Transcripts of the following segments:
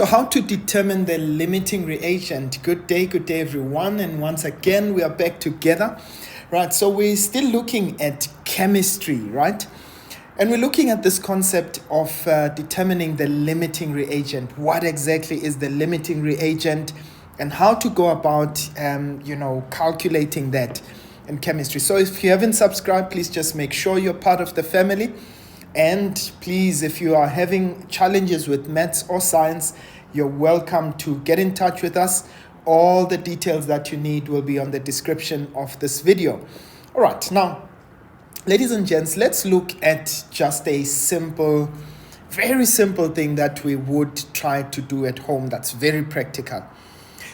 So how to determine the limiting reagent? Good day everyone, and once again we are back together, right? So we're still looking at chemistry, right? And we're looking at this concept of determining the limiting reagent. What exactly is the limiting reagent, and how to go about calculating that in chemistry. So if you haven't subscribed, please just make sure you're part of the family. And please, if you are having challenges with maths or science, you're welcome to get in touch with us. All the details that you need will be on the description of this video. All right, now, ladies and gents, let's look at just a simple, very simple thing that we would try to do at home that's very practical.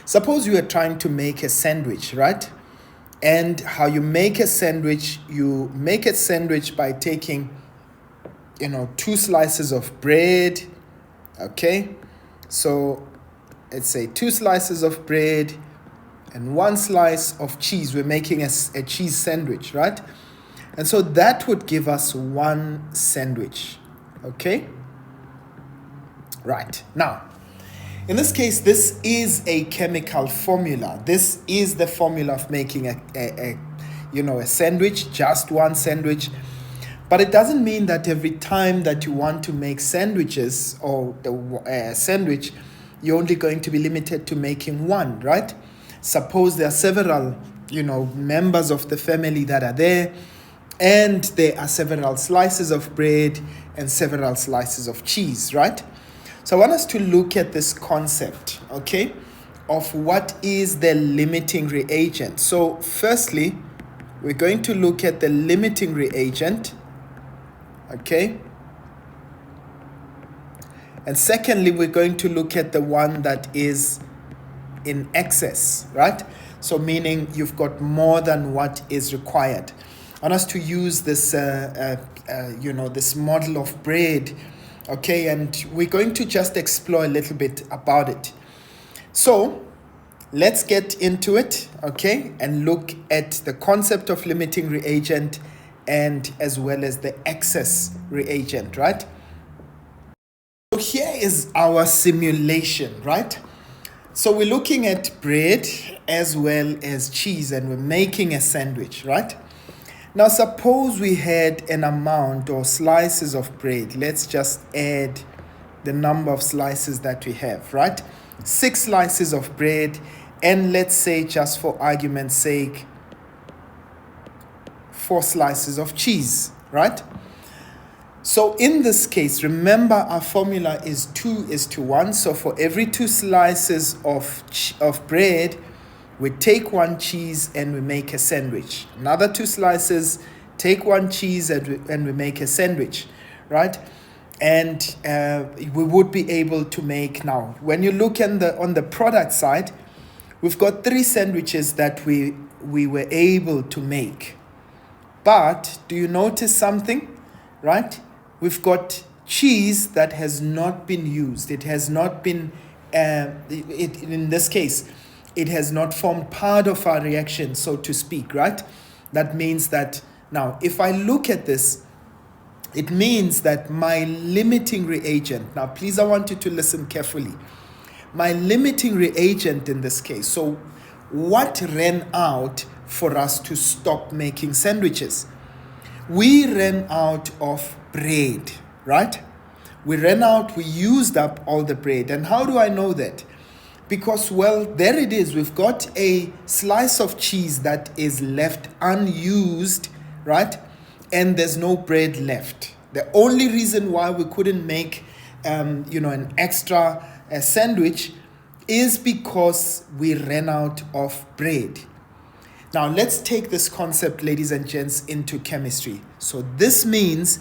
Suppose you are trying to make a sandwich, right? And how you make a sandwich by taking 2 slices of bread. Okay, so let's say 2 slices of bread and 1 slice of cheese. We're making a cheese sandwich, right? And so that would give us 1 sandwich. Okay, right. Now, in this case, this is a chemical formula. This is the formula of making a sandwich, just 1 sandwich. But it doesn't mean that every time that you want to make sandwiches or the sandwich, you're only going to be limited to making 1, right? Suppose there are several, members of the family that are there, and there are several slices of bread and several slices of cheese, right? So I want us to look at this concept, okay, of what is the limiting reagent. So firstly, we're going to look at the limiting reagent. Okay, and secondly, we're going to look at the one that is in excess, right? So meaning you've got more than what is required. I want us to use this this model of bread, okay, and we're going to just explore a little bit about it. So let's get into it, okay, and look at the concept of limiting reagent and as well as the excess reagent, right? So here is our simulation, right? So we're looking at bread as well as cheese, and we're making a sandwich, right? Now suppose we had an amount or slices of bread. Let's just add the number of slices that we have, right? 6 slices of bread, and let's say, just for argument's sake, 4 slices of cheese, right? So in this case, remember our formula is 2:1. So for every 2 slices of bread, we take 1 cheese and we make a sandwich. Another 2 slices, take 1 cheese and we make a sandwich, right? And we would be able to make, now, when you look on the product side, we've got 3 sandwiches that we were able to make. But do you notice something, right? We've got cheese that has not been used. It has not been, in this case, it has not formed part of our reaction, so to speak, right? That means that, now, if I look at this, it means that my limiting reagent, now please, I want you to listen carefully. My limiting reagent in this case, so what ran out for us to stop making sandwiches? We ran out of bread, right? We used up all the bread. And how do I know that? Because, well, there it is. We've got a slice of cheese that is left unused, right? And there's no bread left. The only reason why we couldn't make, an extra sandwich is because we ran out of bread. Now, let's take this concept, ladies and gents, into chemistry. So this means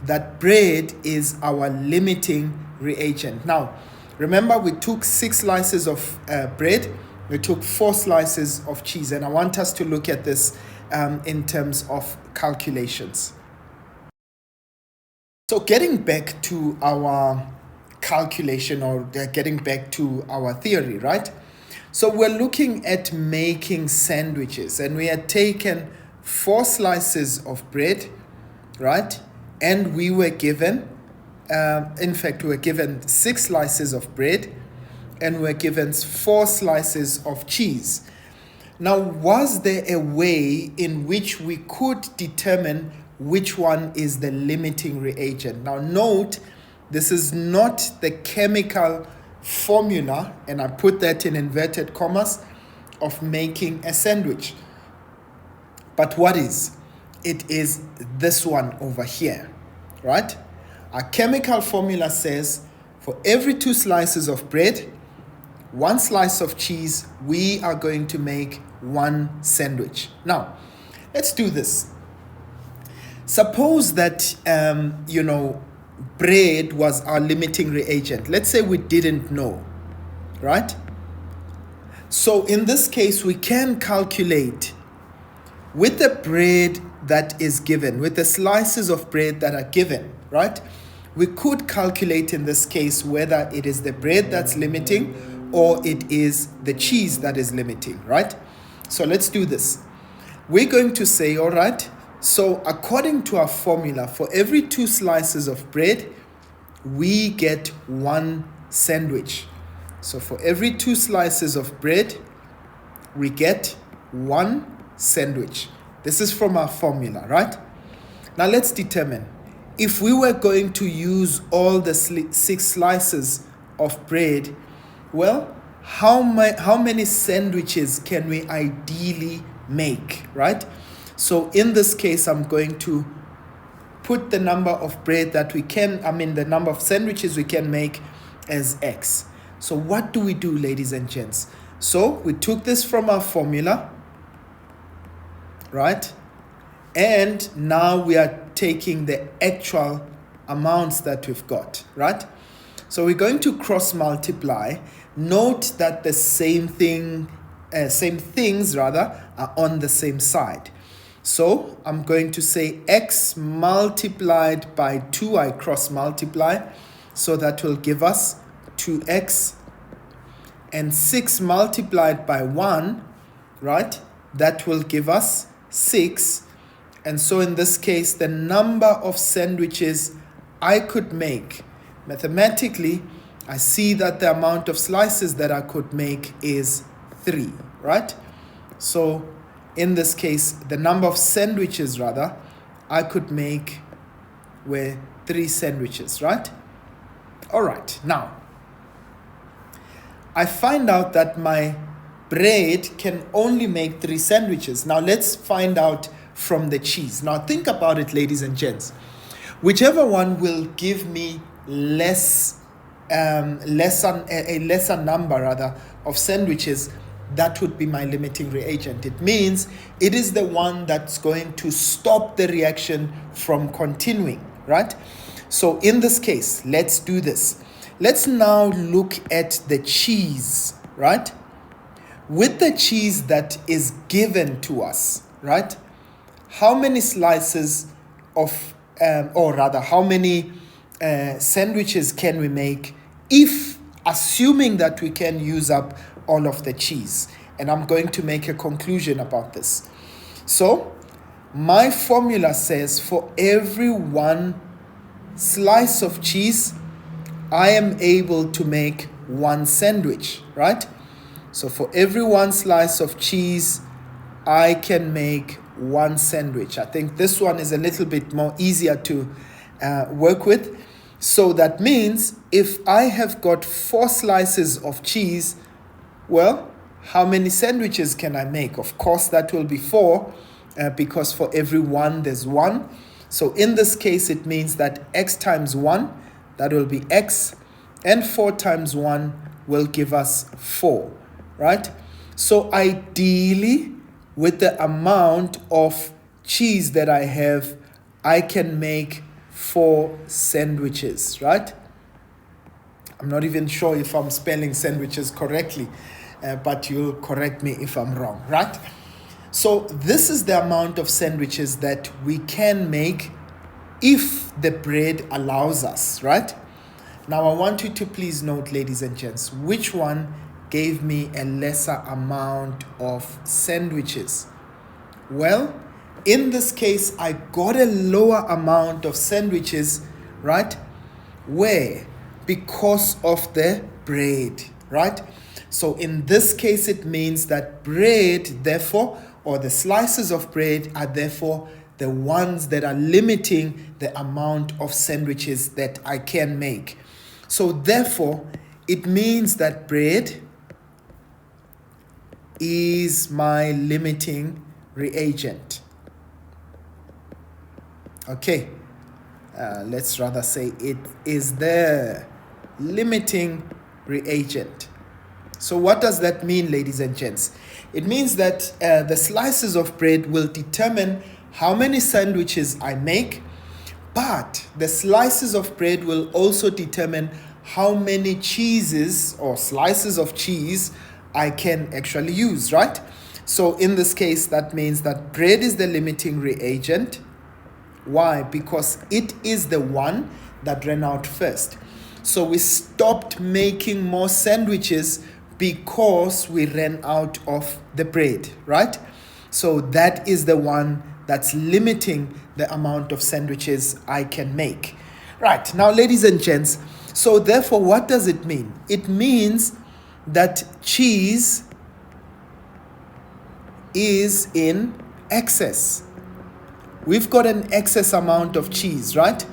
that bread is our limiting reagent. Now, remember, we took 6 slices of bread. We took 4 slices of cheese. And I want us to look at this in terms of calculations. So getting back to our calculation, or getting back to our theory, right? So we're looking at making sandwiches, and we had taken 4 slices of bread, right? And we were given in fact, we were given 6 slices of bread and we're given 4 slices of cheese. Now, was there a way in which we could determine which one is the limiting reagent? Now, note, this is not the chemical formula, and I put that in inverted commas, of making a sandwich. But what is? It is this one over here, right? Our chemical formula says for every 2 slices of bread, 1 slice of cheese, we are going to make 1 sandwich. Now, let's do this. Suppose that, bread was our limiting reagent. Let's say we didn't know, right? So in this case, we can calculate with the bread that is given, with the slices of bread that are given, right? We could calculate in this case whether it is the bread that's limiting or it is the cheese that is limiting, right? So let's do this. We're going to say, all right, so according to our formula, for every 2 slices of bread, we get 1 sandwich. So for every 2 slices of bread, we get 1 sandwich. This is from our formula, right? Now let's determine. If we were going to use all the 6 slices of bread, well, how many sandwiches can we ideally make, right? So in this case, I'm going to put the number of bread that the number of sandwiches we can make as X. So what do we do, ladies and gents? So we took this from our formula, right? And now we are taking the actual amounts that we've got, right? So we're going to cross multiply. Note that the same things are on the same side. So I'm going to say X multiplied by 2, I cross multiply. So that will give us 2X, and 6 multiplied by 1, right? That will give us 6. And so in this case, the number of sandwiches I could make, mathematically, I see that the amount of slices that I could make is 3, right? So in this case, the number of sandwiches, I could make were 3 sandwiches, right? All right, now, I find out that my bread can only make 3 sandwiches. Now let's find out from the cheese. Now think about it, ladies and gents. Whichever one will give me a lesser number of sandwiches, that would be my limiting reagent. It means it is the one that's going to stop the reaction from continuing, right? So in this case, let's do this. Let's now look at the cheese, right? With the cheese that is given to us, right? How many slices of, how many sandwiches can we make if, assuming that we can use up all of the cheese? And I'm going to make a conclusion about this. So my formula says for every 1 slice of cheese, I am able to make 1 sandwich, right? So for every 1 slice of cheese, I can make 1 sandwich. I think this one is a little bit more easier to work with. So that means if I have got 4 slices of cheese, well, how many sandwiches can I make? Of course, that will be 4 because for every 1, there's 1. So in this case, it means that X times 1, that will be X, and 4 times 1 will give us 4, right? So ideally, with the amount of cheese that I have, I can make 4 sandwiches, right? I'm not even sure if I'm spelling sandwiches correctly, but you'll correct me if I'm wrong, right? So this is the amount of sandwiches that we can make if the bread allows us, right? Now I want you to please note, ladies and gents, which one gave me a lesser amount of sandwiches? Well, in this case, I got a lower amount of sandwiches, right? Where? Because of the bread, right? So in this case, it means that bread, therefore, or the slices of bread are therefore the ones that are limiting the amount of sandwiches that I can make. So therefore, it means that bread is my limiting reagent. Okay, let's rather say it is the limiting reagent. So what does that mean, ladies and gents? It means that the slices of bread will determine how many sandwiches I make, but the slices of bread will also determine how many cheeses or slices of cheese I can actually use, right? So in this case, that means that bread is the limiting reagent. Why? Because it is the one that ran out first. So we stopped making more sandwiches because we ran out of the bread, right? So that is the one that's limiting the amount of sandwiches I can make. Right, now ladies and gents, so therefore what does it mean? It means that cheese is in excess. We've got an excess amount of cheese, right?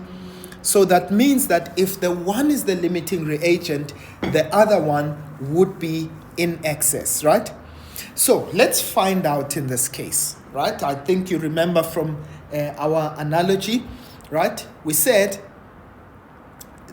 So that means that if the one is the limiting reagent, the other one would be in excess, right? So let's find out in this case, right? I think you remember from our analogy, right? We said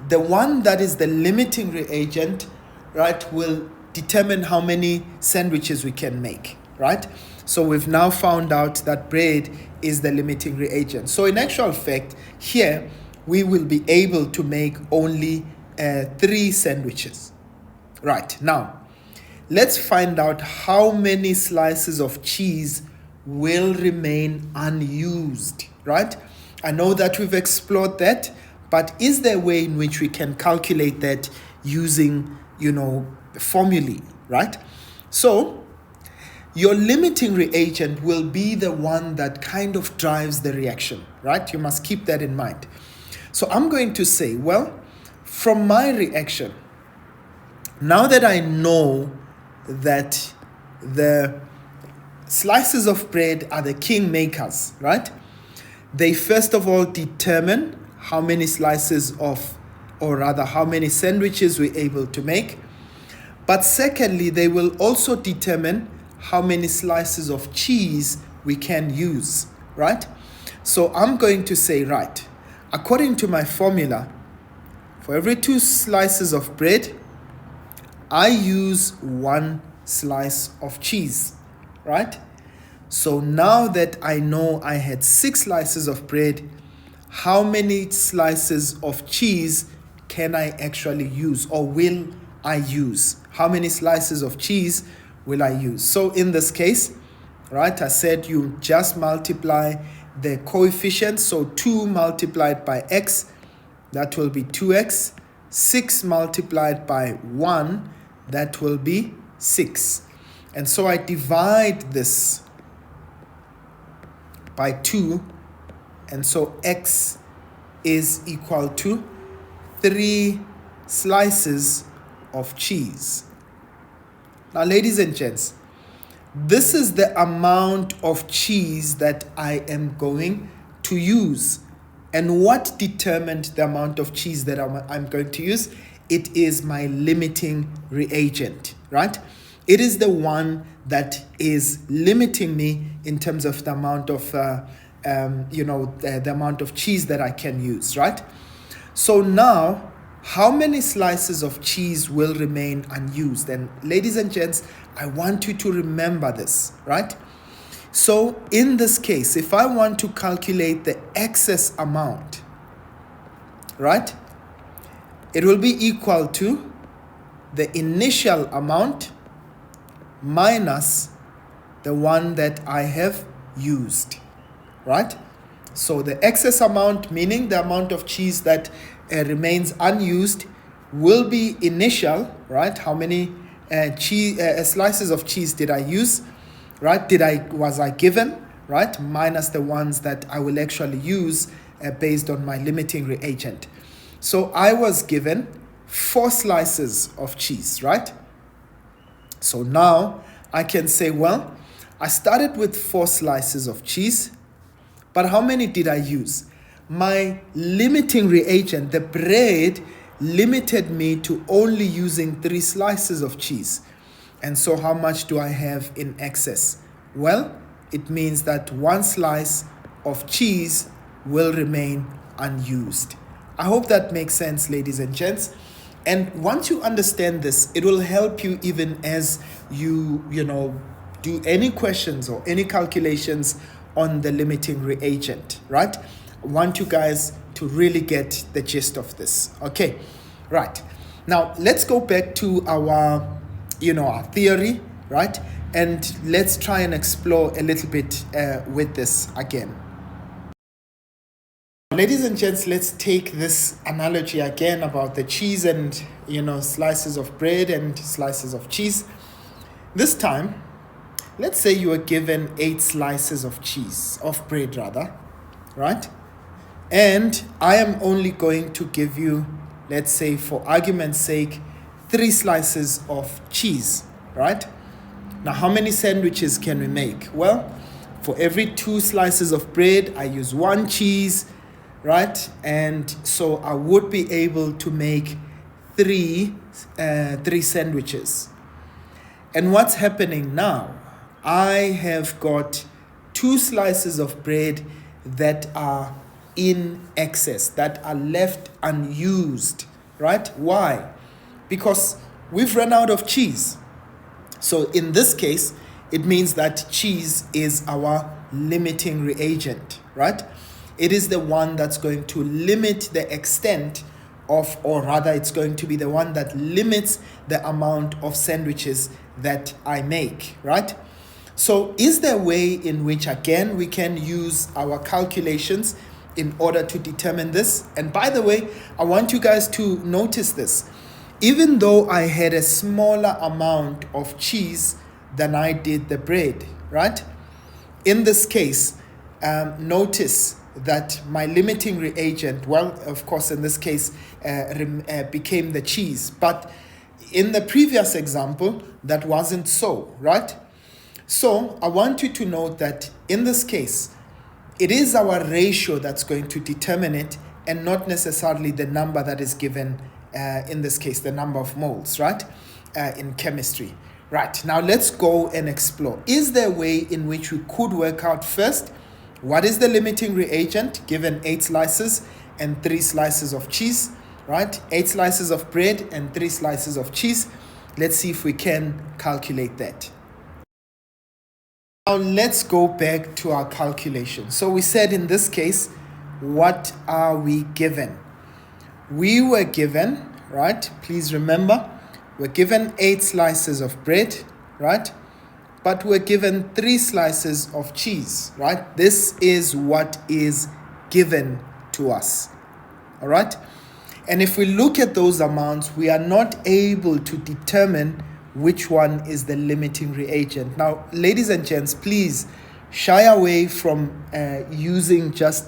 the one that is the limiting reagent, right, will determine how many sandwiches we can make, right? So we've now found out that bread is the limiting reagent. So in actual fact, here we will be able to make only 3 sandwiches. Right, now let's find out how many slices of cheese will remain unused, right? I know that we've explored that, but is there a way in which we can calculate that using, formulae, right? So your limiting reagent will be the one that kind of drives the reaction, right? You must keep that in mind. So I'm going to say, well, from my reaction, now that I know that the slices of bread are the king makers, right? They first of all determine how many slices of, or rather how many sandwiches we're able to make. But secondly, they will also determine how many slices of cheese we can use, right? So I'm going to say, right, according to my formula, for every 2 slices of bread, I use 1 slice of cheese, right? So now that I know I had 6 slices of bread, how many slices of cheese can I actually use, or will I use? How many slices of cheese will I use? So in this case, right, I said you just multiply the coefficients. So 2 multiplied by x, that will be 2x. 6 multiplied by 1, that will be 6. And so I divide this by 2, and so x is equal to 3 slices of cheese. Now, ladies and gents, this is the amount of cheese that I am going to use. And what determined the amount of cheese that I'm going to use? It is my limiting reagent, right? It is the one that is limiting me in terms of the amount of, the amount of cheese that I can use, right? So now, how many slices of cheese will remain unused? And ladies and gents, I want you to remember this, right? So in this case, if I want to calculate the excess amount, right, it will be equal to the initial amount minus the one that I have used, right? So the excess amount, meaning the amount of cheese that remains unused, will be initial, right? How many slices of cheese did I use, right? Was I given, right? Minus the ones that I will actually use based on my limiting reagent. So I was given 4 slices of cheese, right? So now I can say, well, I started with 4 slices of cheese, but how many did I use? My limiting reagent, the bread, limited me to only using 3 slices of cheese. And so how much do I have in excess? Well, it means that 1 slice of cheese will remain unused. I hope that makes sense, ladies and gents. And once you understand this, it will help you even as you do any questions or any calculations on the limiting reagent, right? I want you guys to really get the gist of this. Okay, right. Now let's go back to our theory, right? And let's try and explore a little bit with this again. Ladies and gents, let's take this analogy again about the cheese and slices of bread and slices of cheese. This time, let's say you are given 8 slices of cheese, of bread rather, right? And I am only going to give you, let's say for argument's sake, 3 slices of cheese, right? Now, how many sandwiches can we make? Well, for every 2 slices of bread, I use 1 cheese, right? And so I would be able to make 3 sandwiches. And what's happening now? I have got 2 slices of bread that are in excess, that are left unused, right? Why? Because we've run out of cheese. So in this case, it means that cheese is our limiting reagent, right? It is the one that's going to limit the extent of, or rather it's going to be the one that limits the amount of sandwiches that I make, right? So is there a way in which, again, we can use our calculations in order to determine this? And by the way, I want you guys to notice this. Even though I had a smaller amount of cheese than I did the bread, right? In this case, notice that my limiting reagent, well, of course, in this case, became the cheese. But in the previous example, that wasn't so, right? So I want you to note that in this case, it is our ratio that's going to determine it and not necessarily the number that is given, in this case, the number of moles, right? In chemistry. Right, now let's go and explore. Is there a way in which we could work out first what is the limiting reagent given 8 slices and 3 slices of cheese, right? 8 slices of bread and 3 slices of cheese. Let's see if we can calculate that. Now let's go back to our calculation. So we said in this case, what are we given? We were given, right? Please remember, we're given 8 slices of bread, right? But we're given 3 slices of cheese, right? This is what is given to us, all right? And if we look at those amounts, we are not able to determine which one is the limiting reagent. Now, ladies and gents, please shy away from using just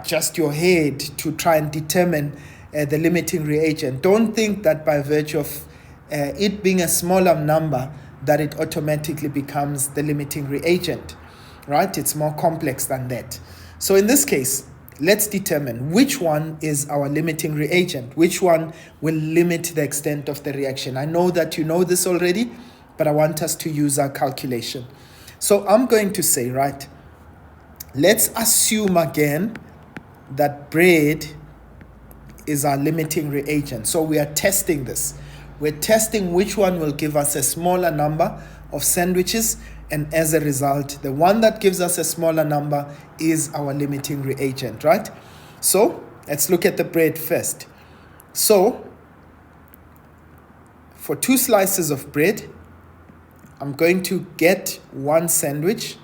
just your head to try and determine the limiting reagent. Don't think that by virtue of it being a smaller number that it automatically becomes the limiting reagent, right? It's more complex than that. So in this case, let's determine which one is our limiting reagent, which one will limit the extent of the reaction. I know that you know this already, but I want us to use our calculation. So I'm going to say, right, let's assume again that bread is our limiting reagent. So we are testing this. We're testing which one will give us a smaller number of sandwiches, and as a result, the one that gives us a smaller number is our limiting reagent, right? So let's look at the bread first. So for 2 slices of bread, I'm going to get 1 sandwich,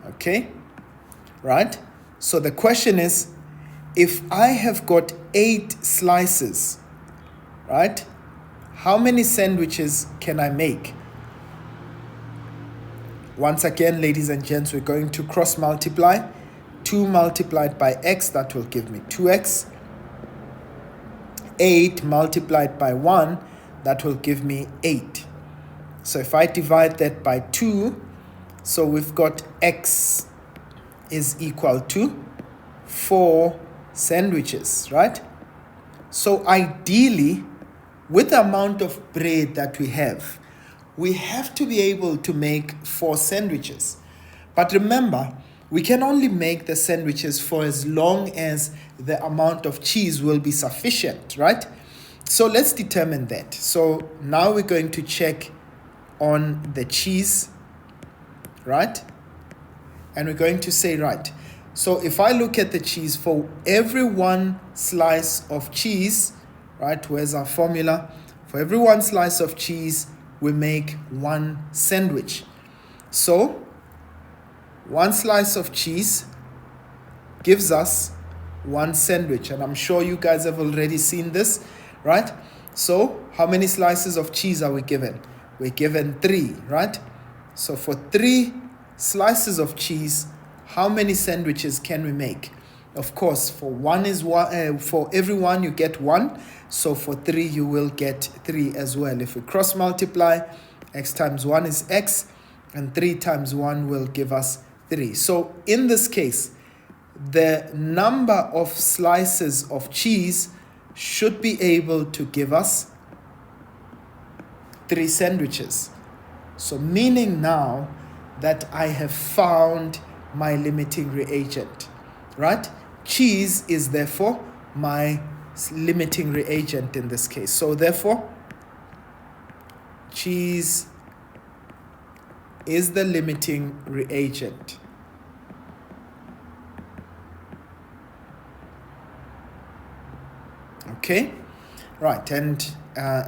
okay, right? So the question is, if I have got 8 slices, right, how many sandwiches can I make? Once again, ladies and gents, we're going to cross multiply 2 multiplied by x, that will give me 2x. 8 multiplied by 1, that will give me 8. So if I divide that by 2, so we've got x is equal to 4 sandwiches, right? So ideally, with the amount of bread that we have to be able to make 4 sandwiches. But remember, we can only make the sandwiches for as long as the amount of cheese will be sufficient, right? So let's determine that. So now we're going to check on the cheese, right? And we're going to say, right, so if I look at the cheese, for every 1 slice of cheese, right, where's our formula? For every 1 slice of cheese, we make 1 sandwich. So 1 slice of cheese gives us 1 sandwich. And I'm sure you guys have already seen this, right? So how many slices of cheese are we given? We're given 3, right? So for 3 slices of cheese, how many sandwiches can we make? Of course, for every 1 you get 1. So for 3 you will get 3 as well. If we cross multiply, x times 1 is x, and 3 times 1 will give us 3. So in this case, the number of slices of cheese should be able to give us 3 sandwiches. So meaning now that I have found my limiting reagent, right? Cheese is therefore my limiting reagent in this case. So therefore, cheese is the limiting reagent. Okay, right, and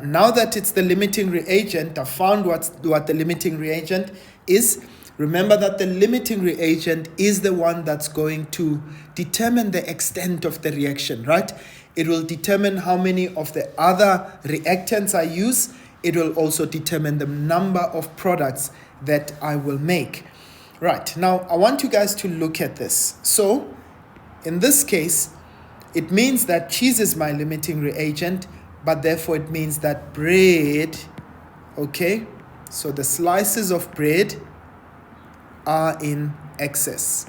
now that it's the limiting reagent, I found what the limiting reagent is. Remember that the limiting reagent is the one that's going to determine the extent of the reaction, right? It will determine how many of the other reactants I use. It will also determine the number of products that I will make. Right, now I want you guys to look at this. So in this case, it means that cheese is my limiting reagent, but therefore it means that bread, okay, so the slices of bread are in excess.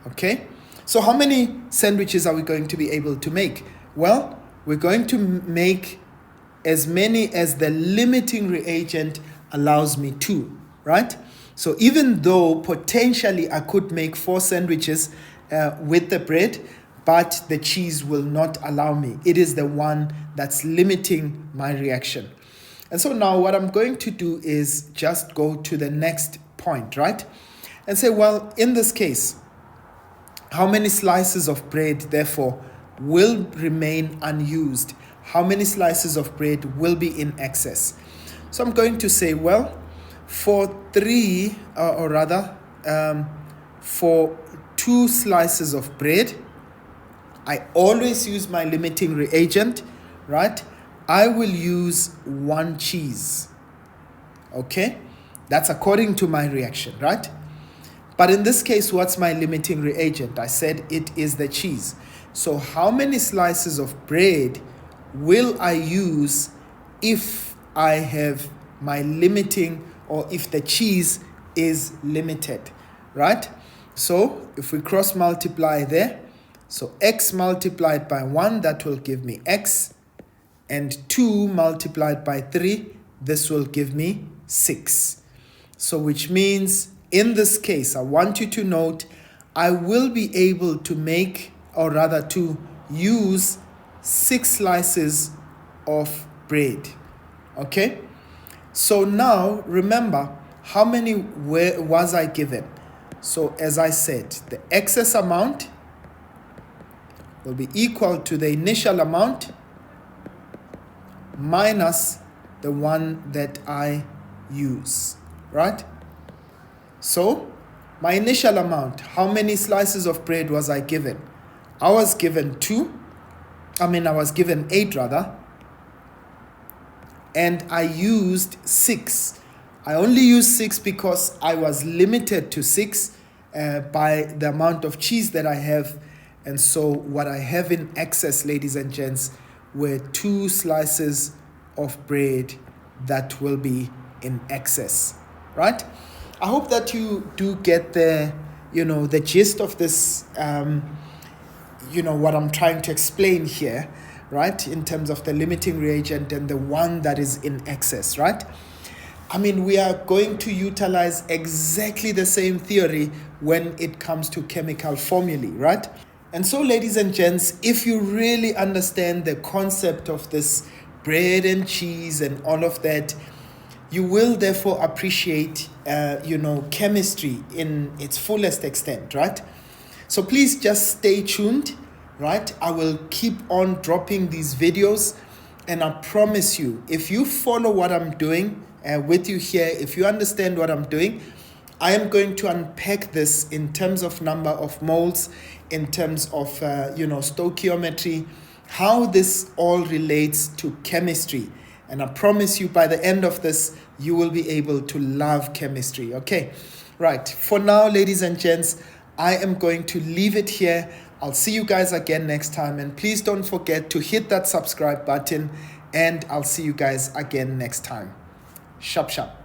Okay, so how many sandwiches are we going to be able to make? Well, we're going to make as many as the limiting reagent allows me to, right? So even though potentially I could make 4 sandwiches with the bread, but the cheese will not allow me. It is the one that's limiting my reaction. And so now what I'm going to do is just go to the next point, right? And say, well, in this case, how many slices of bread, therefore, will remain unused? How many slices of bread will be in excess? So I'm going to say, well, for 2 slices of bread, I always use my limiting reagent, right? I will use 1 cheese. Okay? That's according to my reaction, right? But in this case, what's my limiting reagent? I said it is the cheese. So how many slices of bread will I use if I have my limiting, or if the cheese is limited, right? So if we cross multiply there, so x multiplied by 1, that will give me x, and 2 multiplied by 3, this will give me 6. So which means in this case, I want you to note, I will be able to make, or rather to use 6 slices of bread. Okay? So now remember, how many was I given? So as I said, the excess amount will be equal to the initial amount minus the one that I use, right? So my initial amount, how many slices of bread was I given? I was given 8 rather, and I used 6. I only use 6 because I was limited to 6 by the amount of cheese that I have. And so what I have in excess, ladies and gents, were 2 slices of bread that will be in excess, right? I hope that you do get the gist of this, what I'm trying to explain here, right? In terms of the limiting reagent and the one that is in excess, right? I mean, we are going to utilize exactly the same theory when it comes to chemical formulae, right? And so, ladies and gents, if you really understand the concept of this bread and cheese and all of that, you will therefore appreciate, chemistry in its fullest extent, right? So please just stay tuned, right? I will keep on dropping these videos, and I promise you, if you follow what I'm doing with you here, if you understand what I'm doing, I am going to unpack this in terms of number of moles, in terms of, stoichiometry, how this all relates to chemistry. And I promise you, by the end of this, you will be able to love chemistry, okay? Right, for now, ladies and gents, I am going to leave it here. I'll see you guys again next time. And please don't forget to hit that subscribe button. And I'll see you guys again next time. Sharp, sharp.